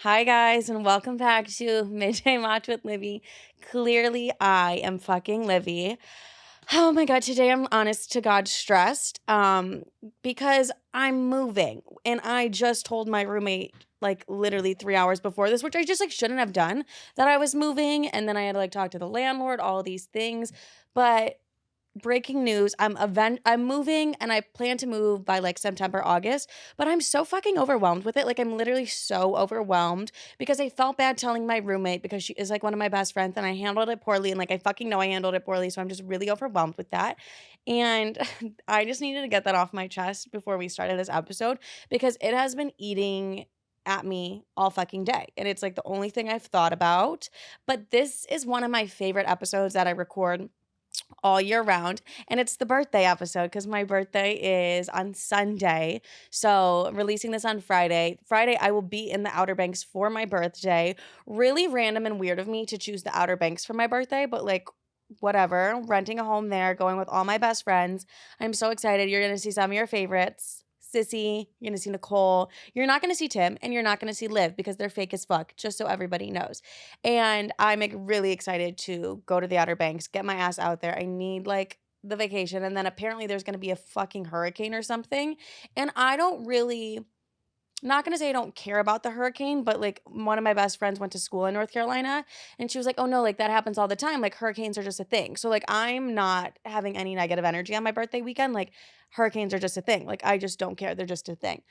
Hi, guys, and welcome back to Midday Match with Livy. Clearly, I am fucking Livy. Oh my God, today I'm honest to God stressed because I'm moving and I just told my roommate like literally 3 hours before this, which I just like shouldn't have done, that I was moving, and then I had to like talk to the landlord, all of these things. But breaking news, I'm moving and I plan to move by like September, August, but I'm so fucking overwhelmed with it. Like I'm literally so overwhelmed because I felt bad telling my roommate because she is like one of my best friends and I handled it poorly, and like I fucking know I handled it poorly, so I'm just really overwhelmed with that. And I just needed to get that off my chest before we started this episode because it has been eating at me all fucking day. And it's like the only thing I've thought about. But this is one of my favorite episodes that I record all year round, and it's the birthday episode because my birthday is on Sunday. So releasing this on Friday I will be in the Outer Banks for my birthday. Really random and weird of me to choose the Outer Banks for my birthday, but like whatever, renting a home there, going with all my best friends. I'm so excited. You're gonna see some of your favorites. Sissy, you're gonna see Nicole. You're not gonna see Tim, and you're not gonna see Liv because they're fake as fuck, just so everybody knows. And I'm like really excited to go to the Outer Banks, get my ass out there. I need like the vacation. And then apparently there's going to be a fucking hurricane or something. And I don't really, not going to say I don't care about the hurricane, but like one of my best friends went to school in North Carolina and she was like, oh no, like that happens all the time. Like hurricanes are just a thing. So like I'm not having any negative energy on my birthday weekend. Like hurricanes are just a thing. Like I just don't care. They're just a thing.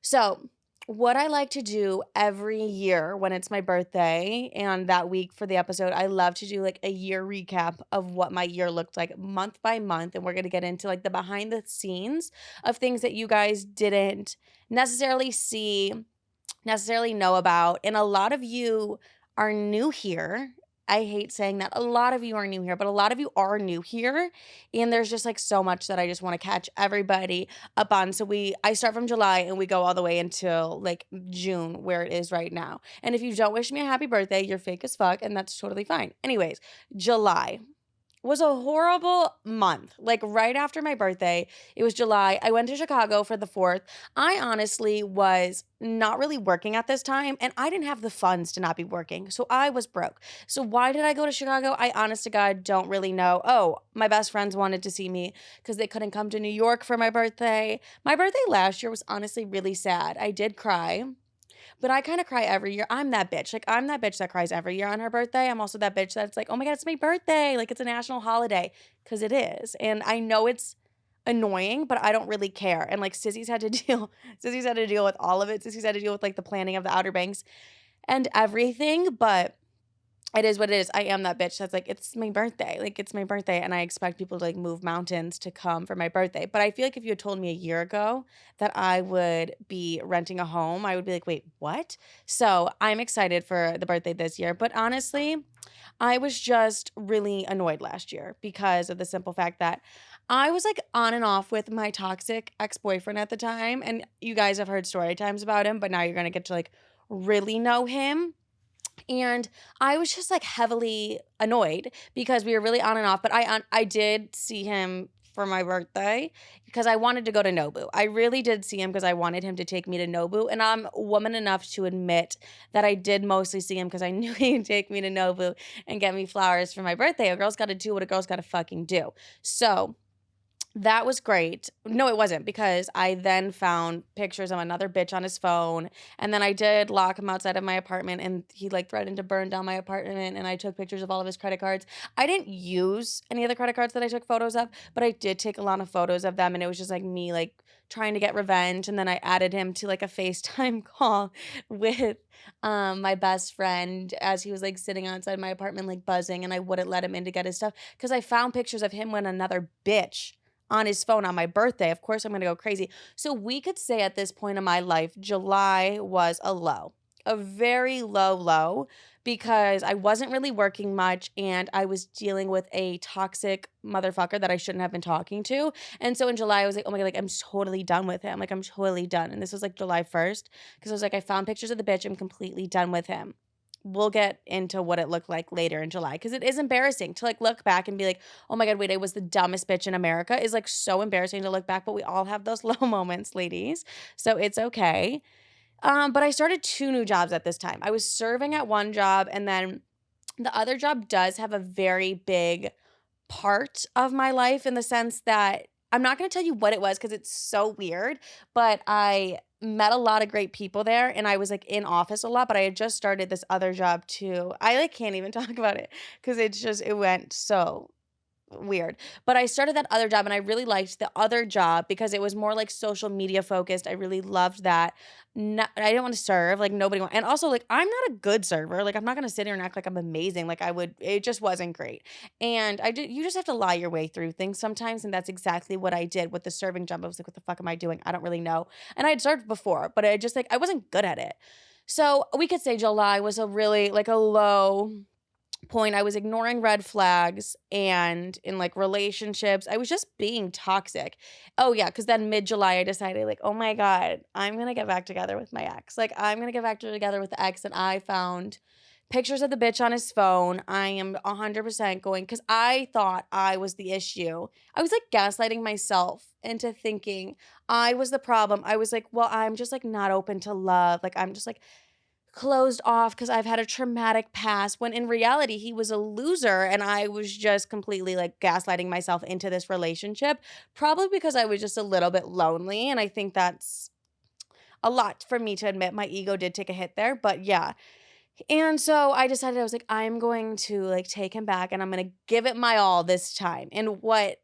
So what I like to do every year when it's my birthday and that week for the episode, I love to do like a year recap of what my year looked like month by month. And we're going to get into like the behind the scenes of things that you guys didn't necessarily see, necessarily know about. And a lot of you are new here. I hate saying that. A lot of you are new here, but a lot of you are new here. And there's just like so much that I just want to catch everybody up on. So I start from July and we go all the way until like June, where it is right now. And if you don't wish me a happy birthday, you're fake as fuck, and that's totally fine. Anyways, July was a horrible month. Like right after my birthday, it was July. I went to Chicago for the 4th. I honestly was not really working at this time, and I didn't have the funds to not be working. So I was broke. So why did I go to Chicago? I honest to God don't really know. Oh, my best friends wanted to see me because they couldn't come to New York for my birthday. My birthday last year was honestly really sad. I did cry. But I kind of cry every year. I'm that bitch. Like, I'm that bitch that cries every year on her birthday. I'm also that bitch that's like, oh my God, it's my birthday. Like, it's a national holiday. Because it is. And I know it's annoying, but I don't really care. And like, Sissy's had to deal with all of it. Sissy's had to deal with like the planning of the Outer Banks and everything. But it is what it is. I am that bitch that's like, it's my birthday. Like, it's my birthday. And I expect people to like move mountains to come for my birthday. But I feel like if you had told me a year ago that I would be renting a home, I would be like, wait, what? So I'm excited for the birthday this year. But honestly, I was just really annoyed last year because of the simple fact that I was like on and off with my toxic ex boyfriend at the time. And you guys have heard story times about him, but now you're going to get to like really know him. And I was just like heavily annoyed because we were really on and off. But I did see him for my birthday because I wanted to go to Nobu. I really did see him because I wanted him to take me to Nobu. And I'm woman enough to admit that I did mostly see him because I knew he'd take me to Nobu and get me flowers for my birthday. A girl's got to do what a girl's got to fucking do. So that was great. No, it wasn't, because I then found pictures of another bitch on his phone, and then I did lock him outside of my apartment, and he like threatened to burn down my apartment, and I took pictures of all of his credit cards. I didn't use any of the credit cards that I took photos of, but I did take a lot of photos of them, and it was just like me like trying to get revenge. And then I added him to like a FaceTime call with my best friend as he was like sitting outside my apartment like buzzing, and I wouldn't let him in to get his stuff because I found pictures of him with another bitch on his phone on my birthday. Of course, I'm going to go crazy. So we could say at this point in my life, July was a low, a very low, low, because I wasn't really working much and I was dealing with a toxic motherfucker that I shouldn't have been talking to. And so in July, I was like, oh my God, like I'm totally done with him. Like I'm totally done. And this was like July 1st because I was like, I found pictures of the bitch. I'm completely done with him. We'll get into what it looked like later in July because it is embarrassing to like look back and be like, oh my God, wait, I was the dumbest bitch in America, is like so embarrassing to look back, but we all have those low moments, ladies. So it's okay. But I started 2 new jobs at this time. I was serving at one job, and then the other job does have a very big part of my life in the sense that I'm not gonna tell you what it was because it's so weird, but I met a lot of great people there, and I was, like, in office a lot, but I had just started this other job too. I, like, can't even talk about it because it went so weird. But I started that other job and I really liked the other job because it was more like social media focused. I really loved that. I didn't want to serve, like nobody want, and also like I'm not a good server. Like I'm not gonna sit here and act like I'm amazing. Like I would, it just wasn't great. And I did, you just have to lie your way through things sometimes. And that's exactly what I did with the serving job. I was like, what the fuck am I doing? I don't really know. And I had served before, but I just like I wasn't good at it. So we could say July was a really like a low point. I was ignoring red flags and in like relationships, I was just being toxic. Oh yeah, because then mid-July I decided like, oh my God, I'm gonna get back together with my ex. Like I'm gonna get back together with the ex and I found pictures of the bitch on his phone. I am 100% going because I thought I was the issue. I was like gaslighting myself into thinking I was the problem. I was like, well, I'm just like not open to love. Like I'm just like closed off because I've had a traumatic past when in reality he was a loser and I was just completely like gaslighting myself into this relationship, probably because I was just a little bit lonely. And I think that's a lot for me to admit. My ego did take a hit there, but yeah. And so I decided I was like, I'm going to like take him back and I'm going to give it my all this time. And what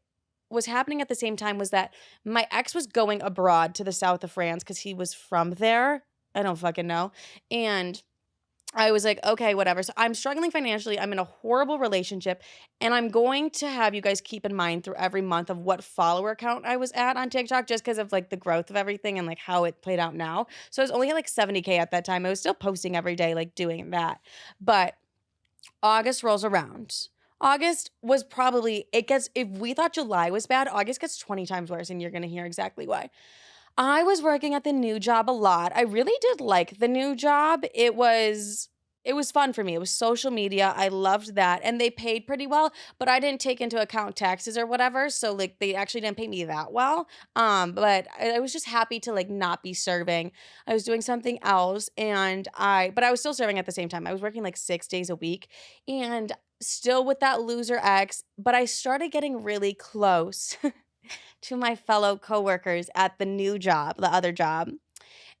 was happening at the same time was that my ex was going abroad to the south of France because he was from there. I don't fucking know. And I was like, okay, whatever. So I'm struggling financially. I'm in a horrible relationship. And I'm going to have you guys keep in mind through every month of what follower count I was at on TikTok just because of like the growth of everything and like how it played out now. So I was only at like 70K at that time. I was still posting every day, like doing that. But August rolls around. August was probably, it gets, if we thought July was bad, August gets 20 times worse. And you're going to hear exactly why. I was working at the new job a lot. I really did like the new job. It was fun for me. It was social media. I loved that. And they paid pretty well, but I didn't take into account taxes or whatever. So like they actually didn't pay me that well. But I was just happy to like not be serving. I was doing something else but I was still serving at the same time. I was working like 6 days a week and still with that loser ex, but I started getting really close to my fellow coworkers at the new job, the other job.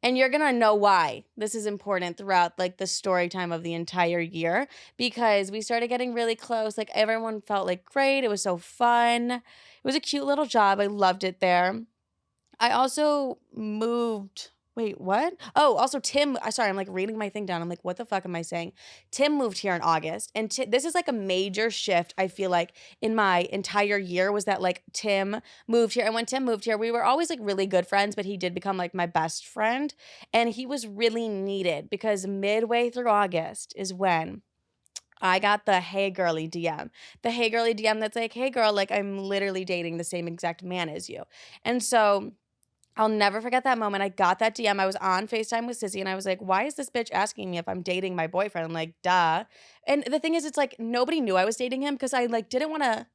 And you're going to know why this is important throughout like the story time of the entire year because we started getting really close. Like everyone felt like great. It was so fun. It was a cute little job. I loved it there. I also moved. Wait, what? Oh, also Tim. Sorry, I'm like reading my thing down. I'm like, what the fuck am I saying? Tim moved here in August, and this is like a major shift. I feel like in my entire year was that like Tim moved here, and when Tim moved here, we were always like really good friends, but he did become like my best friend, and he was really needed because midway through August is when I got the hey girly DM. The hey girly DM that's like, hey girl, like I'm literally dating the same exact man as you. And so I'll never forget that moment. I got that DM. I was on FaceTime with Sissy and I was like, why is this bitch asking me if I'm dating my boyfriend? I'm like, duh. And the thing is, it's like nobody knew I was dating him because I like didn't want to.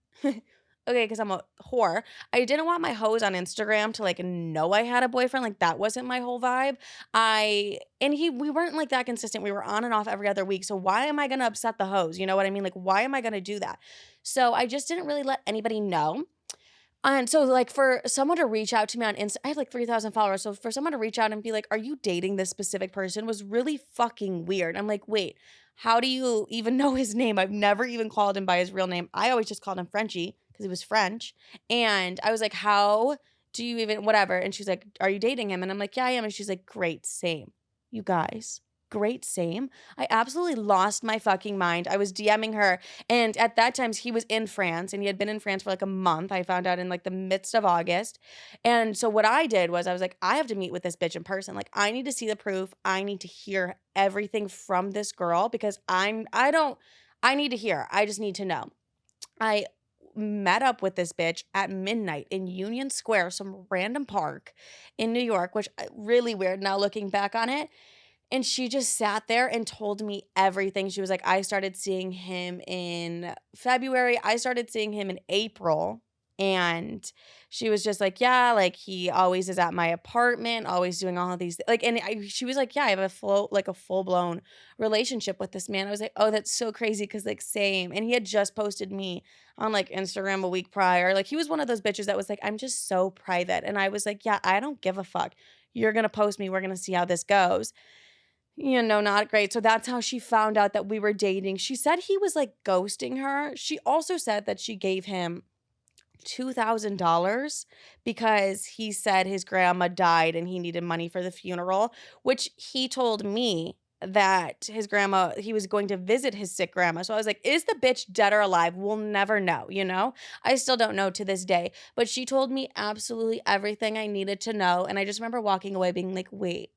Okay, because I'm a whore. I didn't want my hoes on Instagram to like know I had a boyfriend. Like that wasn't my whole vibe. We weren't like that consistent. We were on and off every other week. So why am I gonna upset the hoes? You know what I mean? Like, why am I gonna do that? So I just didn't really let anybody know. And so, like, for someone to reach out to me on Insta, I have like 3,000 followers. So, for someone to reach out and be like, are you dating this specific person was really fucking weird. I'm like, wait, how do you even know his name? I've never even called him by his real name. I always just called him Frenchie because he was French. And I was like, how do you even, whatever? And she's like, are you dating him? And I'm like, yeah, I am. And she's like, great, same. You guys. Great, same. I absolutely lost my fucking mind. I was DMing her, and at that time, he was in France, and he had been in France for like a month. I found out in like the midst of August. And so what I did was I was like, I have to meet with this bitch in person. Like, I need to see the proof. I need to hear everything from this girl because I need to hear. I just need to know. I met up with this bitch at midnight in Union Square, some random park in New York, which really weird now looking back on it. And she just sat there and told me everything. She was like, I started seeing him in February. I started seeing him in April. And she was just like, yeah, like he always is at my apartment, always doing all of these like, and she was like, yeah, I have a full blown relationship with this man. I was like, oh, that's so crazy because like same. And he had just posted me on like Instagram a week prior. Like he was one of those bitches that was like, I'm just so private. And I was like, yeah, I don't give a fuck. You're gonna post me. We're gonna see how this goes. Not great. So that's how she found out that we were dating. She said he was like ghosting her. She also said that she gave him $2,000 because he said his grandma died and he needed money for the funeral, which he told me that he was going to visit his sick grandma. So I was like, is the bitch dead or alive? We'll never know. I still don't know to this day, but she told me absolutely everything I needed to know. And I just remember walking away being like, wait,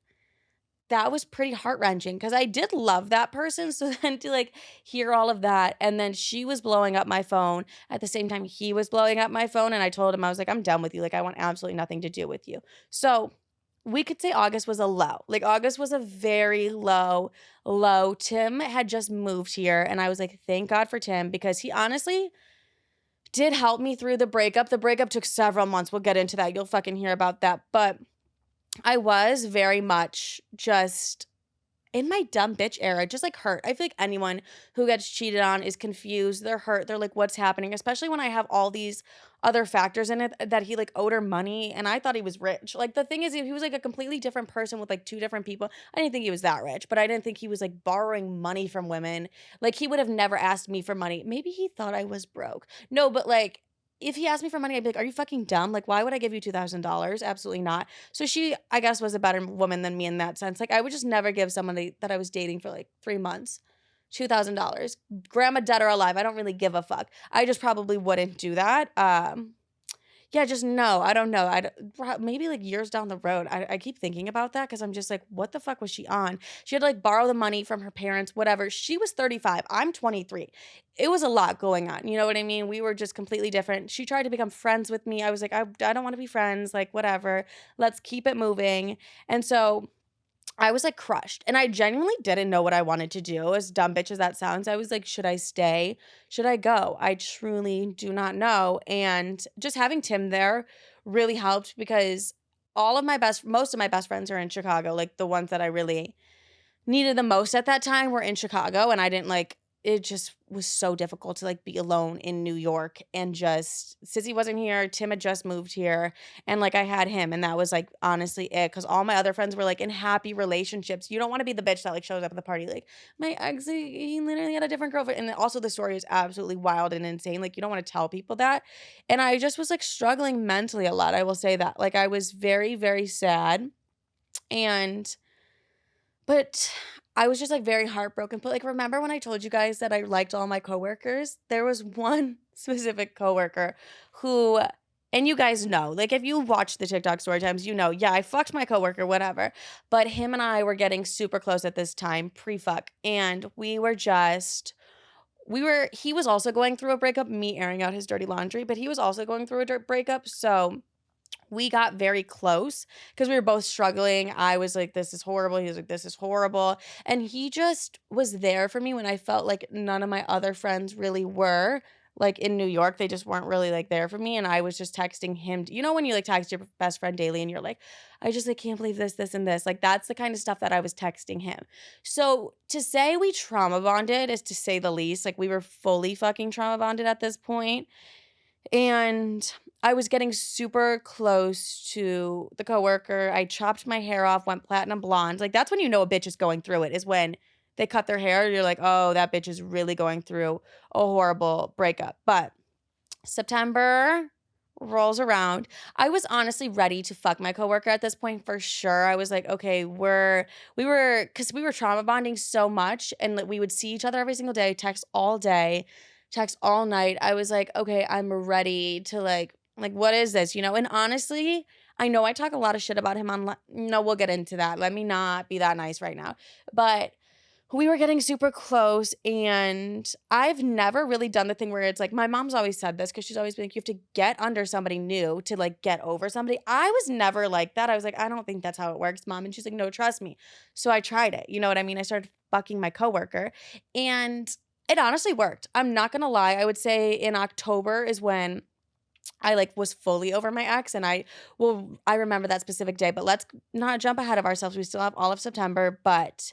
that was pretty heart-wrenching because I did love that person. So then to like hear all of that, and then she was blowing up my phone at the same time he was blowing up my phone, and I told him, I was like, I'm done with you. Like, I want absolutely nothing to do with you. So we could say August was a low. Like August was a very low. Tim had just moved here, and I was like, thank God for Tim because he honestly did help me through the breakup. The breakup took several months. We'll get into that. You'll fucking hear about that. But I was very much just in my dumb bitch era, just like hurt. I feel like anyone who gets cheated on is confused. They're hurt. They're like, what's happening? Especially when I have all these other factors in it that he like owed her money and I thought he was rich. Like the thing is, he was like a completely different person with like two different people. I didn't think he was that rich, but I didn't think he was like borrowing money from women. Like he would have never asked me for money. Maybe he thought I was broke. No, but like, if he asked me for money, I'd be like, are you fucking dumb? Like, why would I give you $2,000? Absolutely not. So she, I guess, was a better woman than me in that sense. Like, I would just never give somebody that I was dating for like 3 months $2,000. Grandma dead or alive, I don't really give a fuck. I just probably wouldn't do that. Yeah, just no. I don't know. Maybe like years down the road. I keep thinking about that because I'm just like, what the fuck was she on? She had to like borrow the money from her parents, whatever. She was 35. I'm 23. It was a lot going on. You know what I mean? We were just completely different. She tried to become friends with me. I was like, I don't want to be friends. Like, whatever. Let's keep it moving. And so I was like crushed and I genuinely didn't know what I wanted to do. As dumb bitch as that sounds, I was like, should I stay? Should I go? I truly do not know. And just having Tim there really helped because most of my best friends are in Chicago. Like the ones that I really needed the most at that time were in Chicago, and I didn't like it. Just was so difficult to like be alone in New York, and just Sissy wasn't here, Tim had just moved here, and like I had him, and that was like honestly it, because all my other friends were like in happy relationships. You don't want to be the bitch that like shows up at the party like, my ex, he literally had a different girlfriend, and also the story is absolutely wild and insane. Like you don't want to tell people that. And I just was like struggling mentally a lot, I will say that. Like I was very, very sad, and but I was just like very heartbroken. But like, remember when I told you guys that I liked all my coworkers? There was one specific coworker who, and you guys know, like if you watch the TikTok story times, you know, yeah, I fucked my coworker, whatever. But him and I were getting super close at this time, pre-fuck. And he was also going through a breakup, me airing out his dirty laundry, but he was also going through a breakup. So we got very close because we were both struggling. I was like, this is horrible. He was like, this is horrible. And he just was there for me when I felt like none of my other friends really were. Like in New York, they just weren't really like there for me. And I was just texting him. You know, when you like text your best friend daily and you're like, I just like can't believe this, and this. Like that's the kind of stuff that I was texting him. So to say we trauma bonded is to say the least. Like we were fully fucking trauma bonded at this point. And I was getting super close to the coworker. I chopped my hair off, went platinum blonde. Like that's when you know a bitch is going through it, is when they cut their hair. You're like, oh, that bitch is really going through a horrible breakup. But September rolls around. I was honestly ready to fuck my coworker at this point for sure. I was like, okay, because we were trauma bonding so much, and like, we would see each other every single day, text all night. I was like, okay, I'm ready to like what is this, And honestly, I know I talk a lot of shit about him online. No, we'll get into that. Let me not be that nice right now. But we were getting super close, and I've never really done the thing where it's like, my mom's always said this because she's always been like, you have to get under somebody new to like get over somebody. I was never like that. I was like, I don't think that's how it works, Mom. And she's like, no, trust me. So I tried it. You know what I mean? I started fucking my coworker, and it honestly worked. I'm not going to lie. I would say in October is when I like was fully over my ex, and I remember that specific day, but let's not jump ahead of ourselves. We still have all of September, but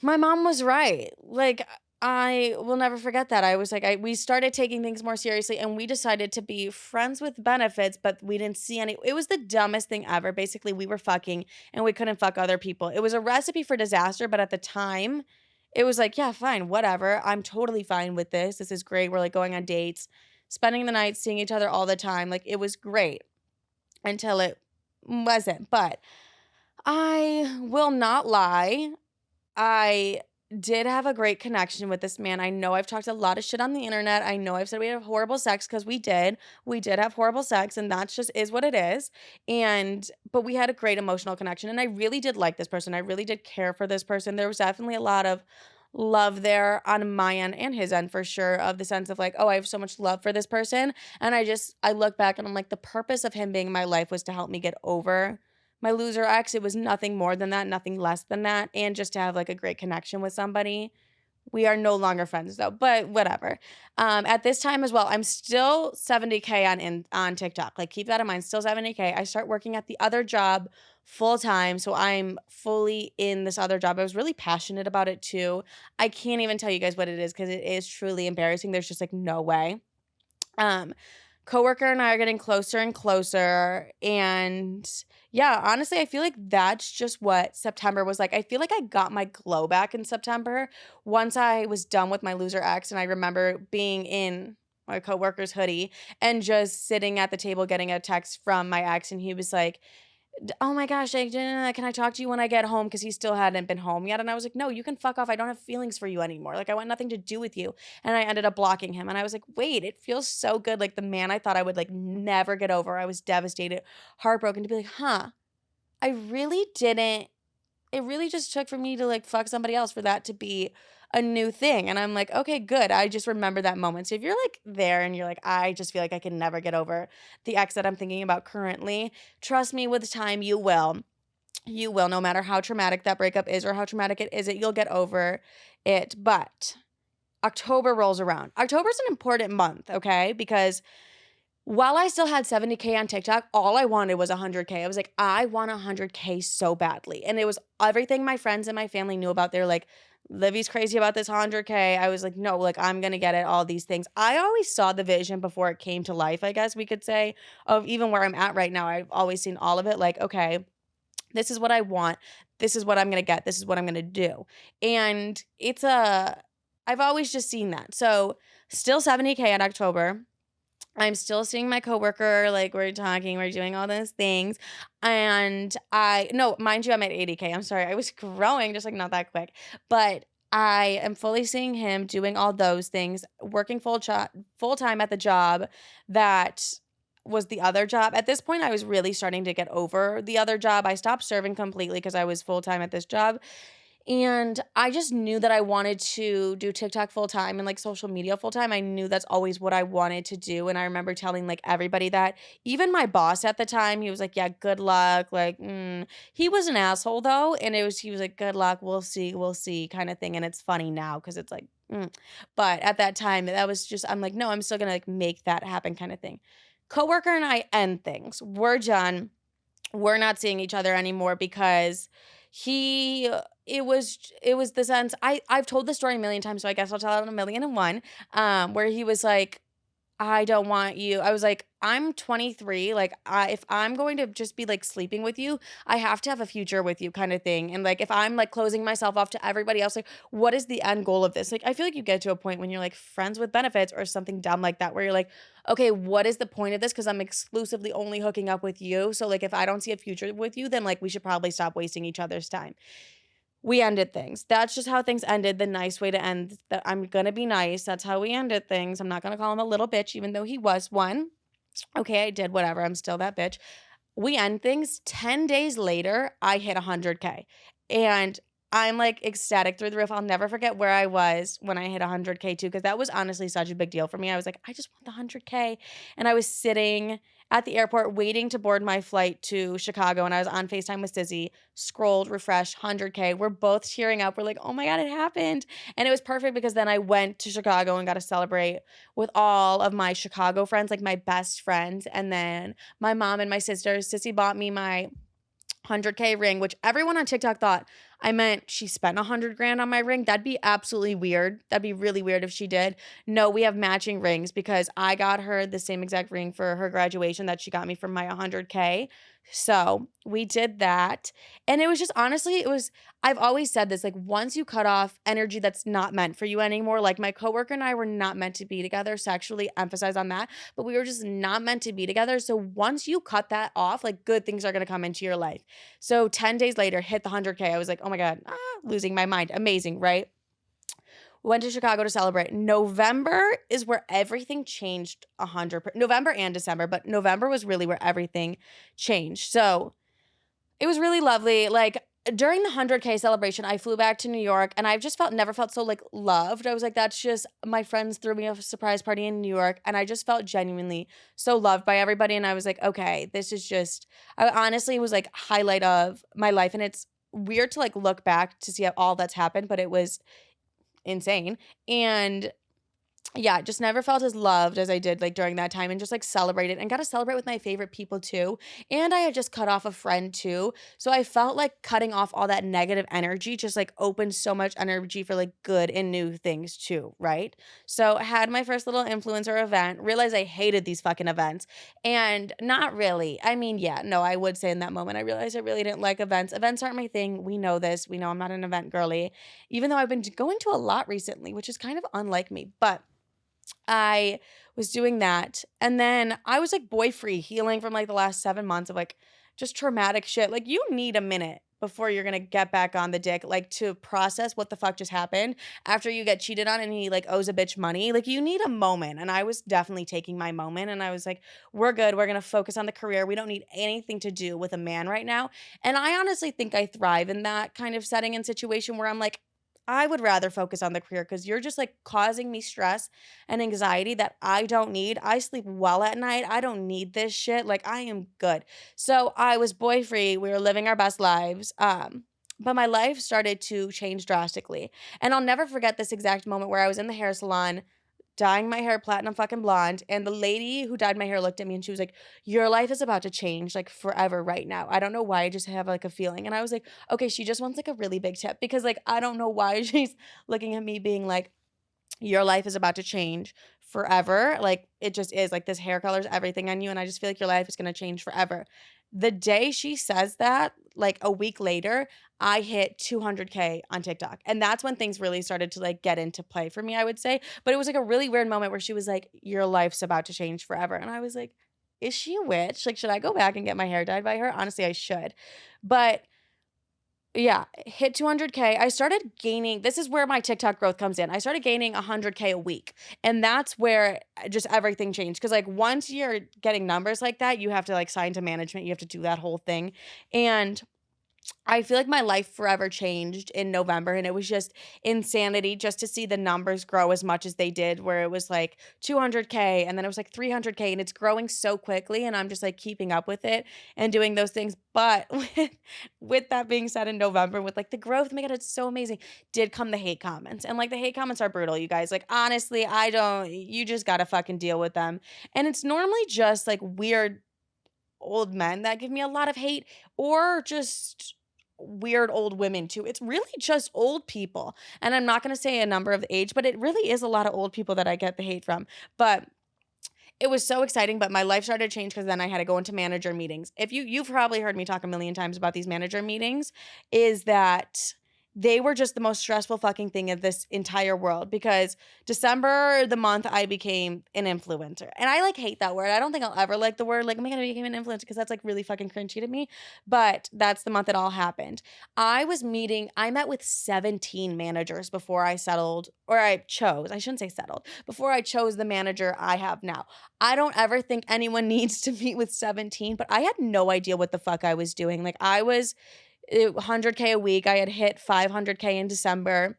my mom was right. Like, I will never forget that. I was like, we started taking things more seriously, and we decided to be friends with benefits, but we didn't see any. It was the dumbest thing ever. Basically, we were fucking and we couldn't fuck other people. It was a recipe for disaster, but at the time, it was like, yeah, fine, whatever. I'm totally fine with this. This is great. We're like going on dates, spending the night, seeing each other all the time. Like, it was great until it wasn't. But I will not lie. I did have a great connection with this man. I know I've talked a lot of shit on the internet. I know I've said we had horrible sex because we did. We did have horrible sex, and that's just is what it is. But we had a great emotional connection, and I really did like this person. I really did care for this person. There was definitely a lot of love there on my end and his end for sure, of the sense of like, oh, I have so much love for this person. And I look back and I'm like, the purpose of him being in my life was to help me get over my loser ex. It was nothing more than that, nothing less than that, and just to have like a great connection with somebody. We are no longer friends though, but whatever. At this time as well, I'm still 70K on TikTok. Like, keep that in mind, still 70K. I start working at the other job full time, so I'm fully in this other job. I was really passionate about it too. I can't even tell you guys what it is because it is truly embarrassing. There's just like no way. Um, Coworker and I are getting closer and closer, and yeah, honestly, I feel like that's just what September was like. I feel like I got my glow back in September once I was done with my loser ex, and I remember being in my coworker's hoodie and just sitting at the table getting a text from my ex, and he was like, oh my gosh, can I talk to you when I get home? Because he still hadn't been home yet. And I was like, no, you can fuck off. I don't have feelings for you anymore. Like, I want nothing to do with you. And I ended up blocking him. And I was like, wait, it feels so good. Like, the man I thought I would like never get over. I was devastated, heartbroken, to be like, huh, I really didn't. It really just took for me to like fuck somebody else for that to be a new thing. And I'm like, okay, good. I just remember that moment. So if you're like there and you're like, I just feel like I can never get over the ex that I'm thinking about currently, trust me, with time, you will. You will, no matter how traumatic that breakup is or how traumatic it isn't, you'll get over it. But October rolls around. October's an important month, okay? Because while I still had 70K on TikTok, all I wanted was 100K. I was like, I want 100K so badly. And it was everything my friends and my family knew about. They're like, Livy's crazy about this 100K. I was like, no, like, I'm going to get it, all these things. I always saw the vision before it came to life, I guess we could say, of even where I'm at right now. I've always seen all of it like, okay, this is what I want. This is what I'm going to get. This is what I'm going to do. And I've always just seen that. So still 70K in October. I'm still seeing my coworker, like, we're talking, we're doing all those things. And no, mind you, I'm at 80K. I'm sorry. I was growing just like not that quick. But I am fully seeing him doing all those things, working full time at the job that was the other job. At this point, I was really starting to get over the other job. I stopped serving completely because I was full time at this job. And I just knew that I wanted to do TikTok full time and like social media full time. I knew that's always what I wanted to do. And I remember telling like everybody that, even my boss at the time, he was like, yeah, good luck. Like, he was an asshole though. And he was like, good luck. We'll see kind of thing. And it's funny now because it's like, but at that time, that was just, I'm like, no, I'm still going to like make that happen kind of thing. Coworker and I end things. We're done. We're not seeing each other anymore because it was the sense, I've told the story a million times, so I guess I'll tell it a million and one, where he was like, I don't want you. I was like, I'm 23. Like, if I'm going to just be like sleeping with you, I have to have a future with you kind of thing. And like, if I'm like closing myself off to everybody else, like, what is the end goal of this? Like, I feel like you get to a point when you're like friends with benefits or something dumb like that, where you're like, okay, what is the point of this? Because I'm exclusively only hooking up with you. So like, if I don't see a future with you, then like we should probably stop wasting each other's time. We ended things. That's just how things ended. The nice way to end that. I'm going to be nice. That's how we ended things. I'm not going to call him a little bitch, even though he was one. Okay, I did whatever. I'm still that bitch. We end things. 10 days later, I hit 100K. And I'm like ecstatic through the roof. I'll never forget where I was when I hit 100K too, because that was honestly such a big deal for me. I was like, I just want the 100K. And I was sitting at the airport waiting to board my flight to Chicago. And I was on FaceTime with Sissy, scrolled, refreshed, 100K. We're both cheering up. We're like, oh my God, it happened. And it was perfect because then I went to Chicago and got to celebrate with all of my Chicago friends, like my best friends. And then my mom and my sisters. Sissy bought me my 100K ring, which everyone on TikTok thought I meant she spent 100 grand on my ring. That'd be absolutely weird. That'd be really weird if she did. No, we have matching rings because I got her the same exact ring for her graduation that she got me for my 100K. So we did that. And it was just honestly, I've always said this, like once you cut off energy that's not meant for you anymore, like my coworker and I were not meant to be together, sexually emphasize on that, but we were just not meant to be together. So once you cut that off, like good things are going to come into your life. So 10 days later, hit the 100K. I was like, oh my God, losing my mind. Amazing, right? Went to Chicago to celebrate. November is where everything changed 100%. November and December, but November was really where everything changed. So it was really lovely. Like during the 100K celebration, I flew back to New York and I've just never felt so like loved. I was like, that's just, my friends threw me a surprise party in New York and I just felt genuinely so loved by everybody. And I was like, okay, this is just, I honestly was like highlight of my life. And it's weird to like look back to see all that's happened, but it was insane. And yeah, just never felt as loved as I did like during that time and just like celebrated and got to celebrate with my favorite people too. And I had just cut off a friend too. So I felt like cutting off all that negative energy just like opened so much energy for like good and new things too, right? So I had my first little influencer event, realized I hated these fucking events and not really. I mean, yeah, no, I would say in that moment, I realized I really didn't like events. Events aren't my thing. We know this. We know I'm not an event girly, even though I've been going to a lot recently, which is kind of unlike me, but I was doing that. And then I was like boy free, healing from like the last 7 months of like just traumatic shit. Like you need a minute before you're gonna get back on the dick, like to process what the fuck just happened after you get cheated on and he like owes a bitch money. Like you need a moment. And I was definitely taking my moment and I was like, we're good. We're gonna focus on the career. We don't need anything to do with a man right now. And I honestly think I thrive in that kind of setting and situation where I'm like, I would rather focus on the career because you're just like causing me stress and anxiety that I don't need. I sleep well at night. I don't need this shit. Like I am good. So I was boy free. We were living our best lives. But my life started to change drastically. And I'll never forget this exact moment where I was in the hair salon dyeing my hair platinum fucking blonde. And the lady who dyed my hair looked at me and she was like, your life is about to change like forever right now. I don't know why. I just have like a feeling. And I was like, okay, she just wants like a really big tip because like I don't know why she's looking at me being like, your life is about to change forever. Like it just is. Like this hair color is everything on you. And I just feel like your life is going to change forever. The day she says that, like a week later, I hit 200K on TikTok. And that's when things really started to like get into play for me, I would say. But it was like a really weird moment where she was like, your life's about to change forever. And I was like, is she a witch? Like, should I go back and get my hair dyed by her? Honestly, I should. But yeah, hit 200K. I started gaining, this is where my TikTok growth comes in. I started gaining 100K a week. And that's where just everything changed. Because like once you're getting numbers like that, you have to like sign to management. You have to do that whole thing. And I feel like my life forever changed in November and it was just insanity just to see the numbers grow as much as they did where it was like 200K and then it was like 300K and it's growing so quickly and I'm just like keeping up with it and doing those things. But with that being said in November with like the growth, oh my God, it's so amazing, did come the hate comments. And like the hate comments are brutal, you guys. Like honestly, you just gotta fucking deal with them. And it's normally just like weird old men that give me a lot of hate or just weird old women too. It's really just old people. And I'm not going to say a number of the age, but it really is a lot of old people that I get the hate from. But it was so exciting, but my life started to change because then I had to go into manager meetings. If you've probably heard me talk a million times about these manager meetings, is that they were just the most stressful fucking thing of this entire world because December, the month I became an influencer. And I like hate that word. I don't think I'll ever like the word like, oh my God, I became an influencer because that's like really fucking cringy to me. But that's the month it all happened. I met with 17 managers before I settled, or I shouldn't say settled, before I chose the manager I have now. I don't ever think anyone needs to meet with 17, but I had no idea what the fuck I was doing. Like I was 100K a week. I had hit 500K in December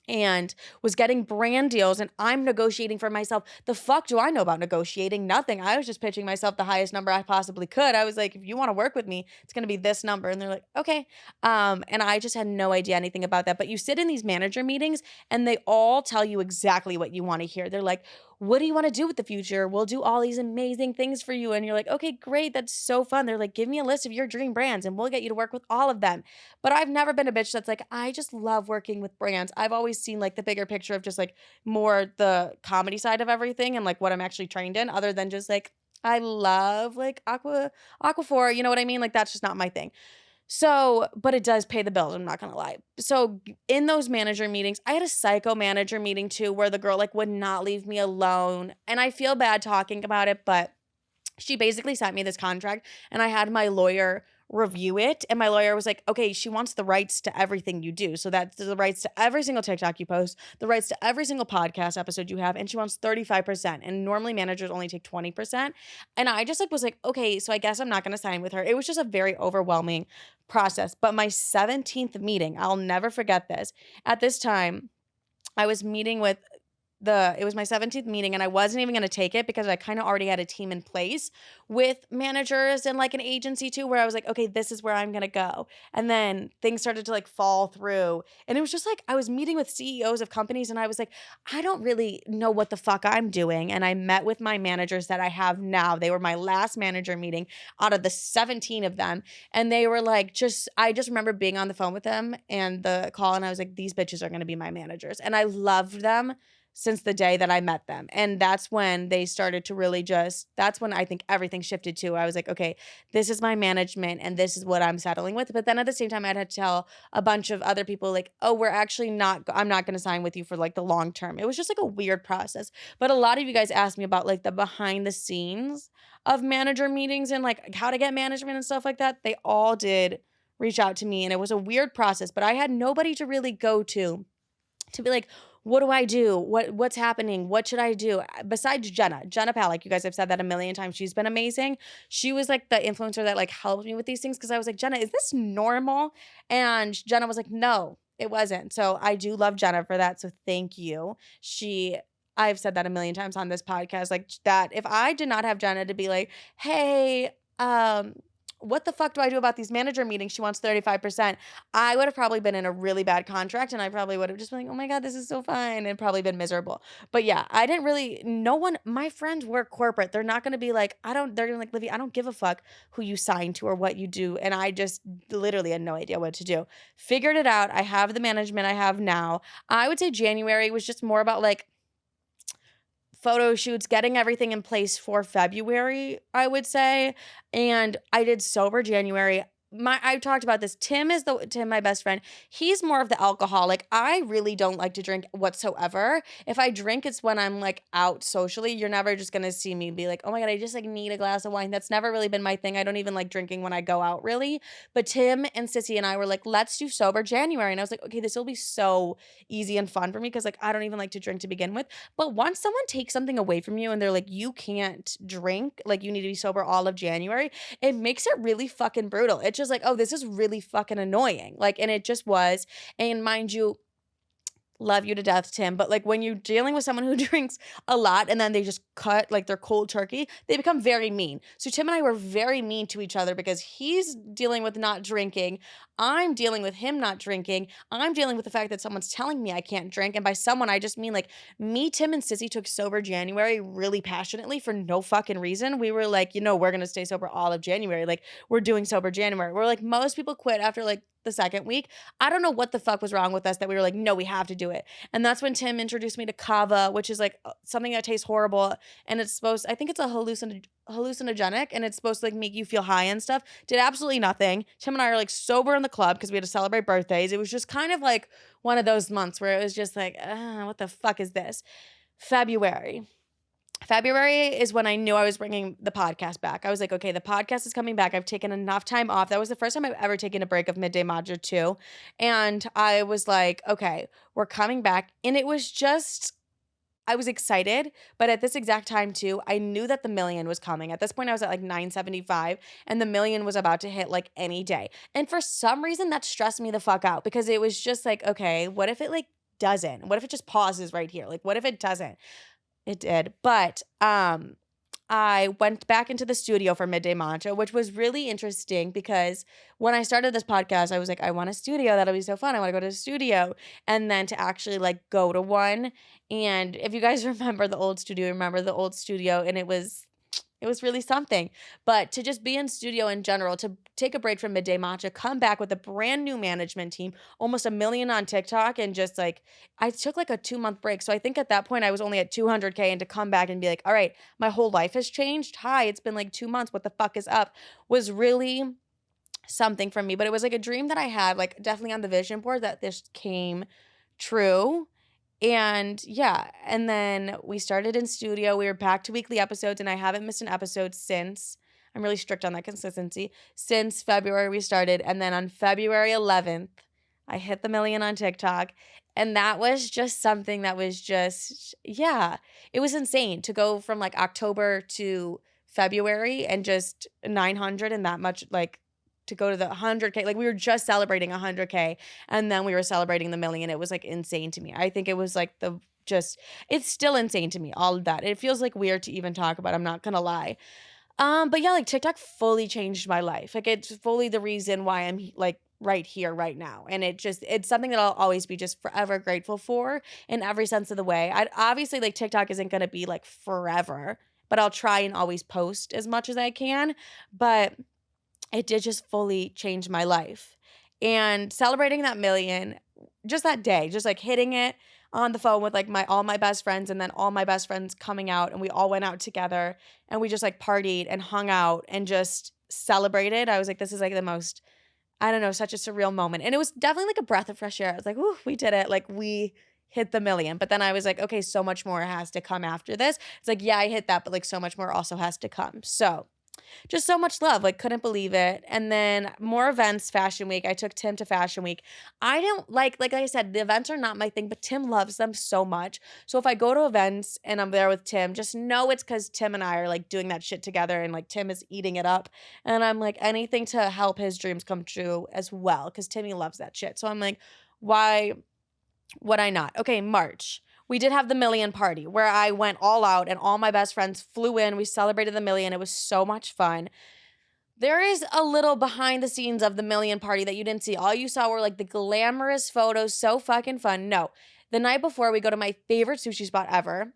and was getting brand deals, and I'm negotiating for myself. The fuck do I know about negotiating? Nothing. I was just pitching myself the highest number I possibly could. I was like, if you want to work with me, it's going to be this number. And they're like, okay. And I just had no idea anything about that. But you sit in these manager meetings and they all tell you exactly what you want to hear. They're like, what do you want to do with the future? We'll do all these amazing things for you. And you're like, okay, great. That's so fun. They're like, give me a list of your dream brands and we'll get you to work with all of them. But I've never been a bitch that's like, I just love working with brands. I've always seen like the bigger picture of just like more the comedy side of everything and like what I'm actually trained in, other than just like, I love like Aquaphor, you know what I mean? Like that's just not my thing. So, but it does pay the bills, I'm not gonna lie. So in those manager meetings, I had a psycho manager meeting too, where the girl like would not leave me alone. And I feel bad talking about it, but she basically sent me this contract and I had my lawyer review it. And my lawyer was like, okay, she wants the rights to everything you do. So that's the rights to every single TikTok you post, the rights to every single podcast episode you have. And she wants 35%. And normally managers only take 20%. And I just like was like, okay, so I guess I'm not going to sign with her. It was just a very overwhelming process. But my 17th meeting, I'll never forget this. At this time, I was meeting with it was my 17th meeting and I wasn't even going to take it because I kind of already had a team in place with managers and like an agency too, where I was like, okay, this is where I'm going to go. And then things started to like fall through. And it was just like, I was meeting with CEOs of companies and I was like, I don't really know what the fuck I'm doing. And I met with my managers that I have now. They were my last manager meeting out of the 17 of them. And they were like, I just remember being on the phone with them and the call. And I was like, these bitches are going to be my managers. And I loved them since the day that I met them. And that's when they started to really that's when I think everything shifted to. I was like, okay, this is my management and this is what I'm settling with. But then at the same time, I had to tell a bunch of other people like, oh, I'm not going to sign with you for like the long term. It was just like a weird process. But a lot of you guys asked me about like the behind the scenes of manager meetings and like how to get management and stuff like that. They all did reach out to me and it was a weird process, but I had nobody to really go to be like, what do I do? What's happening? What should I do? Besides Jenna Palick, you guys have said that a million times. She's been amazing. She was like the influencer that like helped me with these things because I was like, Jenna, is this normal? And Jenna was like, no, it wasn't. So I do love Jenna for that. So thank you. I've said that a million times on this podcast, like that if I did not have Jenna to be like, hey, what the fuck do I do about these manager meetings? She wants 35%. I would have probably been in a really bad contract and I probably would have just been like, oh my God, this is so fun, and probably been miserable. But yeah, my friends work corporate. They're not going to be like, they're going to like, Livy, I don't give a fuck who you sign to or what you do. And I just literally had no idea what to do. Figured it out. I have the management I have now. I would say January was just more about like, photo shoots, getting everything in place for February, I would say. And I did sober January. I've talked about this. Tim, my best friend. He's more of the alcoholic. I really don't like to drink whatsoever. If I drink, it's when I'm like out socially. You're never just going to see me be like, oh my God, I just like need a glass of wine. That's never really been my thing. I don't even like drinking when I go out really. But Tim and Sissy and I were like, let's do sober January. And I was like, okay, this will be so easy and fun for me because like I don't even like to drink to begin with. But once someone takes something away from you and they're like, you can't drink, like you need to be sober all of January, it makes it really fucking brutal. It's just like, oh, this is really fucking annoying. Like, and it just was. And mind you, love you to death, Tim. But like when you're dealing with someone who drinks a lot and then they just cut like their cold turkey, they become very mean. So Tim and I were very mean to each other because he's dealing with not drinking. I'm dealing with him not drinking. I'm dealing with the fact that someone's telling me I can't drink. And by someone, I just mean like me, Tim, and Sissy took sober January really passionately for no fucking reason. We were like, we're going to stay sober all of January. Like we're doing sober January. We're like, most people quit after like the second week. I don't know what the fuck was wrong with us that we were like, no, we have to do it. And that's when Tim introduced me to kava, which is like something that tastes horrible. And I think it's a hallucinogenic and it's supposed to like make you feel high and stuff. Did absolutely nothing. Tim and I are like sober in the club because we had to celebrate birthdays. It was just kind of like one of those months where it was just like, what the fuck is this? February is when I knew I was bringing the podcast back. I was like, okay, the podcast is coming back. I've taken enough time off. That was the first time I've ever taken a break of Midday Matcha too. And I was like, okay, we're coming back. And it was just, I was excited, but at this exact time too, I knew that the million was coming. At this point, I was at like 975, and the million was about to hit like any day. And for some reason, that stressed me the fuck out because it was just like, okay, what if it like doesn't? What if it just pauses right here? Like, what if it doesn't? It did. But I went back into the studio for Midday Matcha, which was really interesting because when I started this podcast, I was like, I want a studio. That'll be so fun. I want to go to a studio. And then to actually like go to one. And if you guys remember the old studio, and it was really something. But to just be in studio in general, to take a break from Midday Matcha, come back with a brand new management team, almost a million on TikTok, and just like, I took like a 2 month break. So I think at that point I was only at 200K, and to come back and be like, all right, my whole life has changed. Hi, it's been like 2 months. What the fuck is up? Was really something for me. But it was like a dream that I had, like definitely on the vision board, that this came true. And yeah, and then we started in studio. We were back to weekly episodes, and I haven't missed an episode since. I'm really strict on that consistency. Since February we started, and then on February 11th, I hit the million on TikTok, and that was just something that was just, yeah, it was insane to go from like October to February and just 900 and that much, like to go to the 100K. Like we were just celebrating 100K, and then we were celebrating the million. It was like insane to me. I think it was like it's still insane to me, all of that. It feels like weird to even talk about, I'm not gonna lie. But yeah, like TikTok fully changed my life. Like it's fully the reason why I'm like right here, right now. And it's something that I'll always be just forever grateful for in every sense of the way. I obviously like TikTok isn't gonna be like forever, but I'll try and always post as much as I can. But it did just fully change my life. And celebrating that million, just that day, just like hitting it on the phone with like all my best friends, and then all my best friends coming out, and we all went out together, and we just like partied and hung out and just celebrated. I was like, this is like the most, I don't know, such a surreal moment. And it was definitely like a breath of fresh air. I was like, ooh, we did it. Like we hit the million. But then I was like, okay, so much more has to come after this. It's like, yeah, I hit that, but like so much more also has to come. So just so much love, like couldn't believe it. And then more events, Fashion Week. I took Tim to Fashion Week. I don't like I said, the events are not my thing, but Tim loves them so much. So if I go to events and I'm there with Tim, just know it's because Tim and I are like doing that shit together, and like Tim is eating it up. And I'm like, anything to help his dreams come true as well, because Timmy loves that shit. So I'm like, why would I not? Okay, March. We did have the million party where I went all out and all my best friends flew in. We celebrated the million. It was so much fun. There is a little behind the scenes of the million party that you didn't see. All you saw were like the glamorous photos, so fucking fun. No, the night before, we go to my favorite sushi spot ever.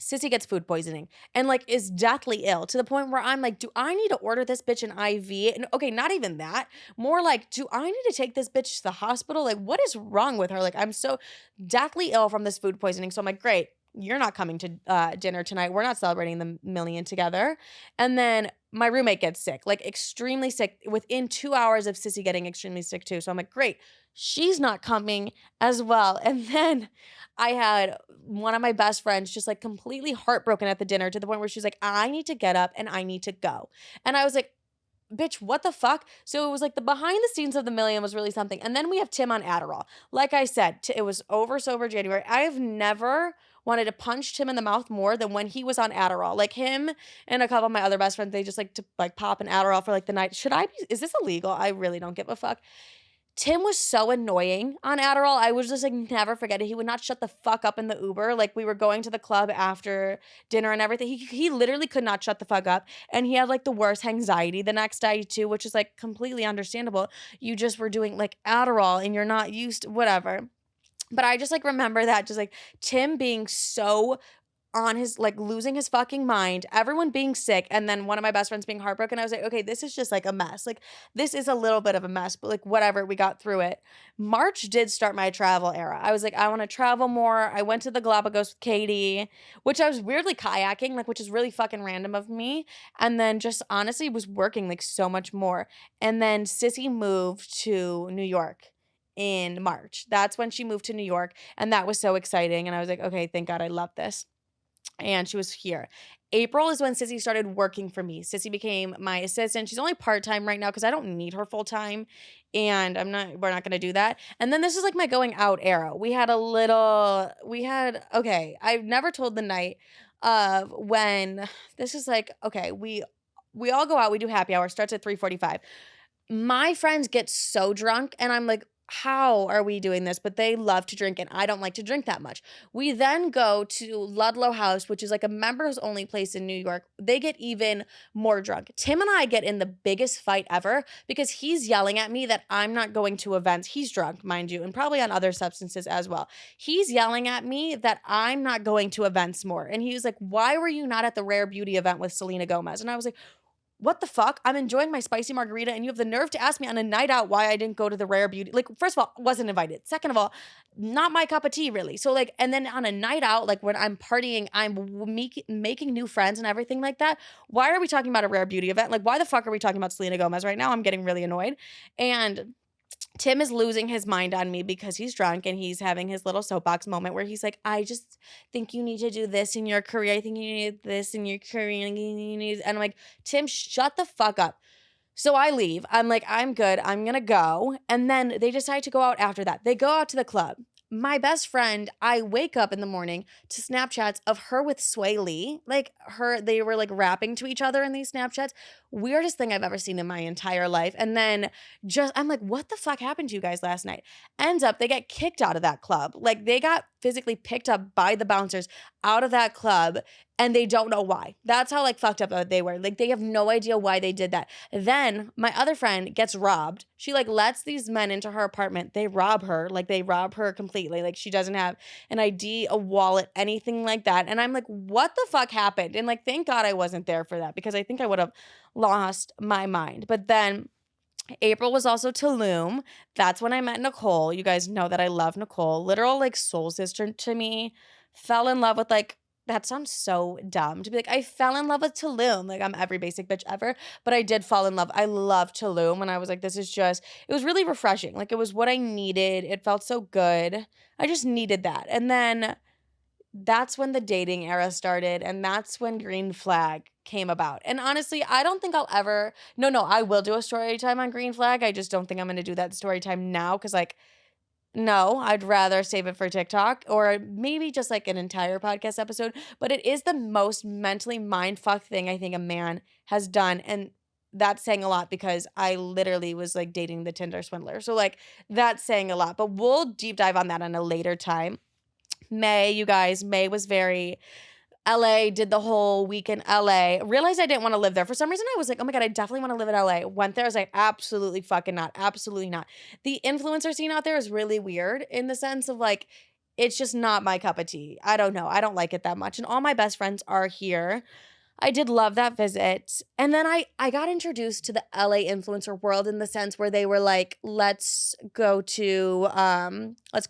Sissy gets food poisoning and like is deathly ill, to the point where I'm like, do I need to order this bitch an IV? And okay, not even that. More like, do I need to take this bitch to the hospital? Like, what is wrong with her? Like, I'm so deathly ill from this food poisoning. So I'm like, great, you're not coming to dinner tonight. We're not celebrating the million together. And then my roommate gets sick, like extremely sick, within 2 hours of Sissy getting extremely sick too. So I'm like, great, she's not coming as well. And then I had one of my best friends just like completely heartbroken at the dinner, to the point where she's like, I need to get up and I need to go. And I was like, bitch, what the fuck? So it was like the behind the scenes of the million was really something. And then we have Tim on Adderall. Like I said, it was over sober January. I have never wanted to punch Tim in the mouth more than when he was on Adderall. Like him and a couple of my other best friends, they just like to like pop an Adderall for like the night. Is this illegal? I really don't give a fuck. Tim was so annoying on Adderall. I was just like, never forget it. He would not shut the fuck up in the Uber. Like we were going to the club after dinner and everything. He literally could not shut the fuck up. And he had like the worst anxiety the next day too, which is like completely understandable. You just were doing like Adderall and you're not used to whatever. But I just like remember that, just like Tim being so on his, like losing his fucking mind, everyone being sick, and then one of my best friends being heartbroken. I was like, okay, this is just like a mess. Like this is a little bit of a mess, but like whatever, we got through it. March did start my travel era. I was like, I want to travel more. I went to the Galapagos with Katie, which I was weirdly kayaking, like, which is really fucking random of me. And then just honestly was working like so much more. And then Sissy moved to New York in March. That's when she moved to New York. And that was so exciting. And I was like, okay, thank God, I love this. and she was here. April is when Sissy started working for me. Sissy became my assistant. She's only part-time right now because I don't need her full-time, and we're not gonna do that. And then this is like my going out era. Okay, I've never told the night of when this is like, okay, we all go out, we do happy hour, starts at 3:45. My friends get so drunk and I'm like, how are we doing this? But they love to drink and I don't like to drink that much. We then go to Ludlow House, which is like a members only place in New York. They get even more drunk. Tim and I get in the biggest fight ever because he's yelling at me that I'm not going to events. He's drunk, mind you, and probably on other substances as well. He's yelling at me that I'm not going to events more. And he was like, why were you not at the Rare Beauty event with Selena Gomez? And I was like, what the fuck? I'm enjoying my spicy margarita and you have the nerve to ask me on a night out why I didn't go to the Rare Beauty. Like, first of all, wasn't invited. Second of all, not my cup of tea, really. So, like, and then on a night out, like when I'm partying, making new friends and everything like that. Why are we talking about a Rare Beauty event? Like, why the fuck are we talking about Selena Gomez right now? I'm getting really annoyed. And Tim is losing his mind on me because he's drunk and he's having his little soapbox moment where he's like, I just think you need to do this in your career. I think you need this in your career. And I'm like, Tim, shut the fuck up. So I leave. I'm like, I'm good. I'm going to go. And then they decide to go out after that. They go out to the club. My best friend, I wake up in the morning to Snapchats of her with Sway Lee. They were like rapping to each other in these Snapchats. Weirdest thing I've ever seen in my entire life. And then I'm like, what the fuck happened to you guys last night? Ends up, they get kicked out of that club. Like they got physically picked up by the bouncers out of that club and they don't know why. That's how like fucked up they were. Like they have no idea why they did that. Then my other friend gets robbed. She like lets these men into her apartment. They rob her. Like they rob her completely. Like she doesn't have an ID, a wallet, anything like that. And I'm like, what the fuck happened? And like, thank God I wasn't there for that because I think I would have lost my mind. But then April was also Tulum. That's when I met Nicole. You guys know that I love Nicole. Literal like soul sister to me. Fell in love with like, that sounds so dumb to be like, I fell in love with Tulum. Like I'm every basic bitch ever, but I did fall in love. I love Tulum. And I was like, it was really refreshing. Like it was what I needed. It felt so good. I just needed that. And then that's when the dating era started and that's when Green Flag came about. And honestly, I don't think I'll ever no, I will do a story time on Green Flag. I just don't think I'm going to do that story time now cuz like no, I'd rather save it for TikTok or maybe just like an entire podcast episode, but it is the most mentally mindfuck thing I think a man has done and that's saying a lot because I literally was like dating the Tinder swindler. So like that's saying a lot, but we'll deep dive on that on a later time. You guys, May was very LA, did the whole week in LA. Realized I didn't want to live there. For some reason, I was like, oh my God, I definitely want to live in LA. Went there, I was like, absolutely fucking not. Absolutely not. The influencer scene out there is really weird in the sense of like, it's just not my cup of tea. I don't know. I don't like it that much. And all my best friends are here. I did love that visit. And then I got introduced to the LA influencer world in the sense where they were like, let's go to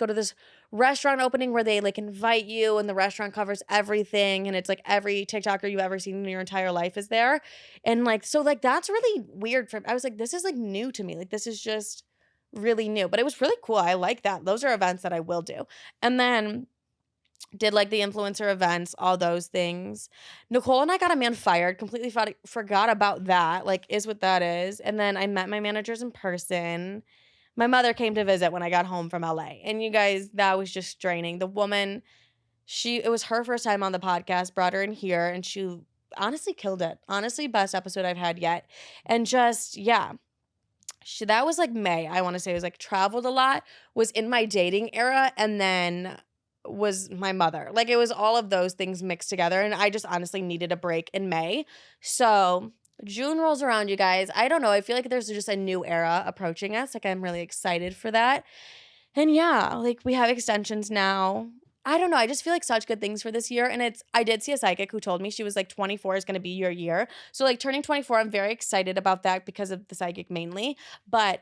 this restaurant opening where they like invite you and the restaurant covers everything and it's like every TikToker you've ever seen in your entire life is there. And like so like that's really weird I was like, this is like new to me. Like this is just really new. But it was really cool. I like that. Those are events that I will do. And then did like the influencer events, all those things. Nicole and I got a man fired, completely forgot about that, like is what that is. And then I met my managers in person. My mother came to visit when I got home from LA. And you guys, that was just draining. The woman, it was her first time on the podcast, brought her in here, and she honestly killed it. Honestly, best episode I've had yet. And just, yeah. That was like May, I want to say. It was like traveled a lot, was in my dating era, and then was my mother. Like it was all of those things mixed together. And I just honestly needed a break in May. So June rolls around, you guys. I don't know. I feel like there's just a new era approaching us. Like I'm really excited for that. And yeah, like we have extensions now. I don't know. I just feel like such good things for this year. And I did see a psychic who told me she was like 24 is going to be your year. So like turning 24, I'm very excited about that because of the psychic mainly. But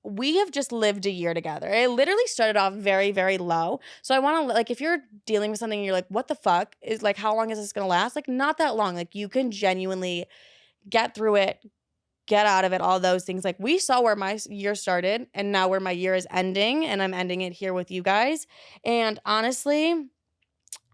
we have just lived a year together. It literally started off very, very low. So I want to, like, if you're dealing with something and you're like, what the fuck is like, how long is this going to last? Like, not that long. Like, you can genuinely get through it, get out of it, all those things. Like, we saw where my year started and now where my year is ending, and I'm ending it here with you guys. And honestly,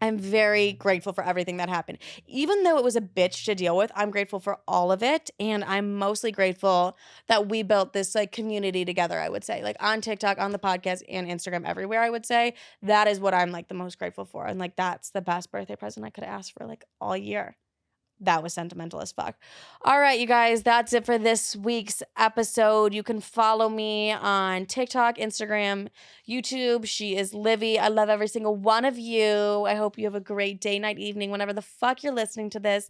I'm very grateful for everything that happened. Even though it was a bitch to deal with, I'm grateful for all of it. And I'm mostly grateful that we built this like community together, I would say. Like on TikTok, on the podcast, and Instagram, everywhere, I would say. That is what I'm like the most grateful for. And like that's the best birthday present I could ask for like all year. That was sentimental as fuck. All right, you guys, that's it for this week's episode. You can follow me on TikTok, Instagram, YouTube. She is Livi. I love every single one of you. I hope you have a great day, night, evening, whenever the fuck you're listening to this.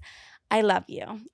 I love you.